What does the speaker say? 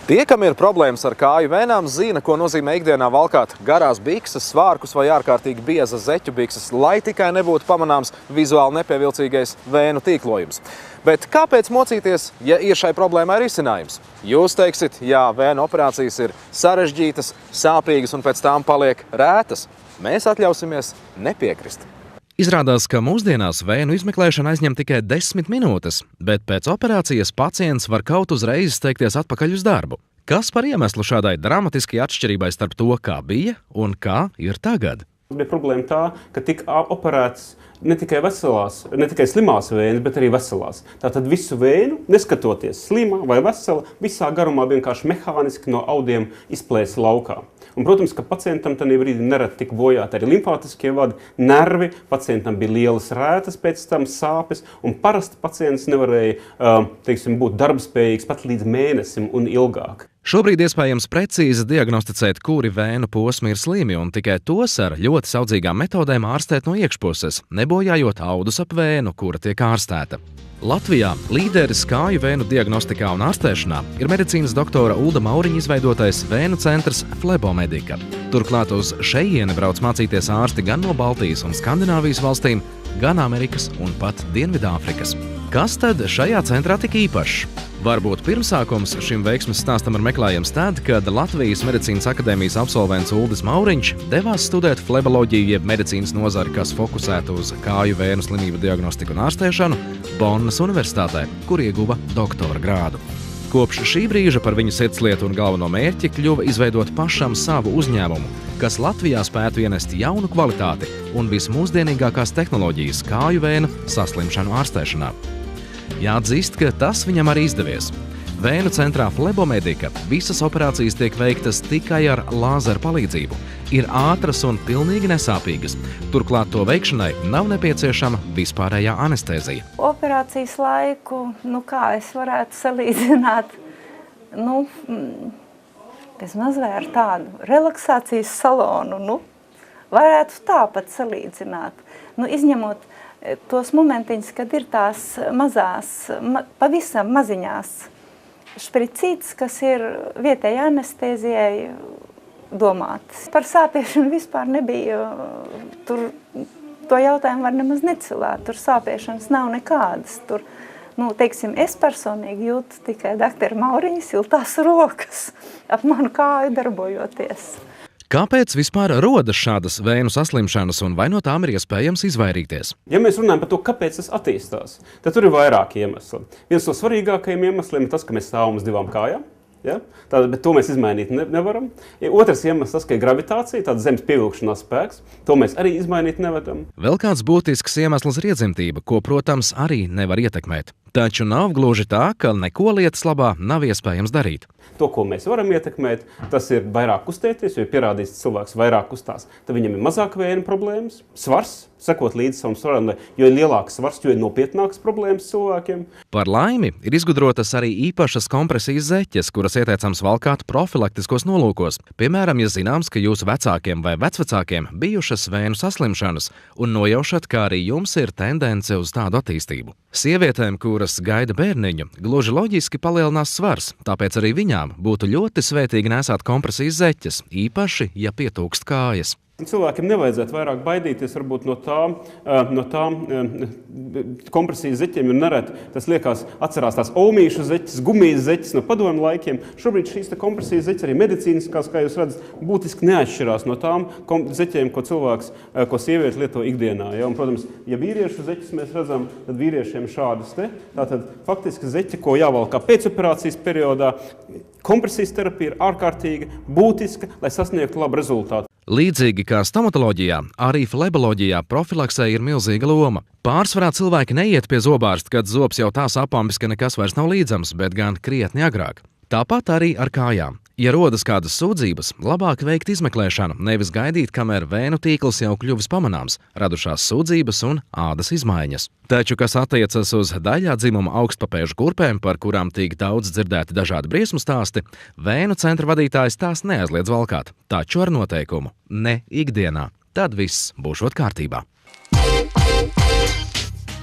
Tie, kam ir problēmas ar kāju vēnām, zina, ko nozīmē ikdienā valkāt garās bikses, svārkus vai ārkārtīgi bieza zeķu bikses, lai tikai nebūtu pamanāms vizuāli nepievilcīgais vēnu tīklojums. Bet kāpēc mocīties, ja ir šai problēmai risinājums? Jūs teiksit, jā, vēnu operācijas ir sarežģītas, sāpīgas un pēc tām paliek rētas. Mēs atļausimies nepiekrist. Izrādās, ka mūsdienās vēnu izmeklēšana aizņem tikai 10 minūtes, bet pēc operācijas pacients var kaut uzreiz steigties atpakaļ uz darbu. Kas par iemeslu šādai dramatiskajai atšķirībai starp to, kā bija un kā ir tagad? Bija problēma tā, ka tika operēts ne tikai slimās vēnes, bet arī veselās. Tātad visu vēnu, neskatoties slima vai vesela, visā garumā vienkārši mehāniski no audiem izplēsa laukā. Un, protams, ka pacientam tajā brīdī nereti tika bojāti arī limfātiskie vadi, nervi, pacientam bija lielas rētas pēc tam, sāpes, un parasti pacients nevarēja, būt darbspējīgs pat līdz mēnesim un ilgāk. Šobrīd iespējams precīzi diagnosticēt, kuri vēnu posmi ir slimi, un tikai tos ar ļoti saudzīgām metodēm ārstēt no iekšpuses, nebojājot audus ap vēnu, kura tiek ārstēta. Latvijā līderis kāju vēnu diagnostikā un ārstēšanā ir medicīnas doktora Ulda Mauriņa izveidotais vēnu centrs Flebomedica. Turklāt uz šejieni brauc mācīties ārsti gan no Baltijas un Skandināvijas valstīm, gan Amerikas un pat Dienvidāfrikas. Kas tad šajā centrā tik īpašs? Varbūt pirmsākums šim veiksmes stāstam ir meklējams tad, kad Latvijas medicīnas akadēmijas absolvents Uldis Mauriņš devās studēt fleboloģiju jeb medicīnas nozari, kas fokusētu uz kāju vēnu slimību diagnostiku un ārstēšanu Bonnas universitātē, kur ieguva doktora grādu. Kopš šī brīža par viņu sirdslietu un galveno mērķi kļuva izveidot pašam savu uzņēmumu, kas Latvijā spētu ienest jaunu kvalitāti un vismūsdienīgākās tehnoloģijas kāju vēnu saslimšanu ārstēšanā. Jāatzīst, ka tas viņam arī izdevies. Vēnu centrā Flebomedica visas operācijas tiek veiktas tikai ar lāzeru palīdzību, ir ātras un pilnīgi nesāpīgas. Turklāt to veikšanai nav nepieciešama vispārējā anestēzija. Operācijas laiku, kā es varētu salīdzināt, vismaz ar tādu relaksācijas salonu, varētu tāpat salīdzināt. Izņemot tos momentiņus, kad ir tās mazās, pavisam maziņās špricītes, kas ir vietēji anestēzijai domātas. Par sāpiešanu vispār nebija, to jautājumu var nemaz necilāt, tur sāpiešanas nav nekādas. Tur, es personīgi jūtu tikai doktora Mauriņa siltās rokas ap manu kāju darbojoties. Kāpēc vispār rodas šādas vēnu saslimšanas un vai no tām ir iespējams izvairīties? Ja mēs runājam par to, kāpēc tas attīstās, tad tur ir vairāki iemesli. Viens no svarīgākajiem iemesliem ir tas, ka mēs stāvam uz divām kājām. Ja? Bet to mēs izmainīt nevaram. Otrs iemesls tas, ka ir gravitācija, tāds zemes pievilkšanās spēks. To mēs arī izmainīt nevaram. Vēl kāds būtisks iemesls ir iedzimtība, ko, protams, arī nevar ietekmēt. Taču nav gluži tā, ka neko lietas labā nav iespējams darīt. To, ko mēs varam ietekmēt, tas ir vairāk kustēties, jo ir pierādīts, ka cilvēks vairāk kustās. Tad viņam ir mazāk vēnu problēmas, svars, sekot līdzi savam svaram, jo ir lielāks svars, jo ir nopietnākas problēmas cilvēkiem. Par laimi ir izgudrotas arī īpašas kompresijas zeķes, kuras ieteicams valkāt profilaktiskos nolūkos. Piemēram, ja zināms, ka jūsu vecākiem vai vecvecākiem bijušas vēnu saslimšanas un nojaušat, kā arī jums ir tendence uz tādu attīstību. Sievietēm, kuras gaida bērniņu, gluži loģiski palielinās svars, tāpēc arī viņām būtu ļoti svētīgi nesāt kompresijas zeķes, īpaši, ja pietrūkst kājas. Cilvēkiem nevajadzētu vairāk baidīties varbūt no tām kompresijas zeķiem, jo nereti tas liekas atcerās tās omīšu zeķes, gumijas zeķes no padomju laikiem. Šobrīd šīs kompresijas zeķes arī medicīniskās, kā jūs redzat, būtiski neatšķirās no tām zeķiem, ko sieviete lieto ikdienā. Ja? Un, protams, ja vīriešu zeķes mēs redzam, tad vīriešiem šādas te. Tātad faktiski zeķe, ko jāvalkā pēcoperācijas periodā, kompresijas terapija ir ārkārtīgi būtiska, lai sasniegtu labu rezultātu. Līdzīgi kā stomatoloģijā, arī fleboloģijā profilaksē ir milzīga loma. Pārsvarā cilvēki neiet pie zobārsta, kad zobs jau tā sāpambis, ka nekas vairs nav līdzams, bet gan krietni agrāk. Tāpat arī ar kājām. Ja rodas kādas sūdzības, labāk veikt izmeklēšanu, nevis gaidīt, kamēr vēnu tīkls jau kļuvis pamanāms, radušās sūdzības un ādas izmaiņas. Taču, kas attiecas uz daļā dzimuma augstpapēžu kurpēm, par kurām tik daudz dzirdēti dažādi briesmu stāsti, vēnu centra vadītājs tās neaizliedz valkāt, taču ar noteikumu – ne ikdienā. Tad viss būšot kārtībā.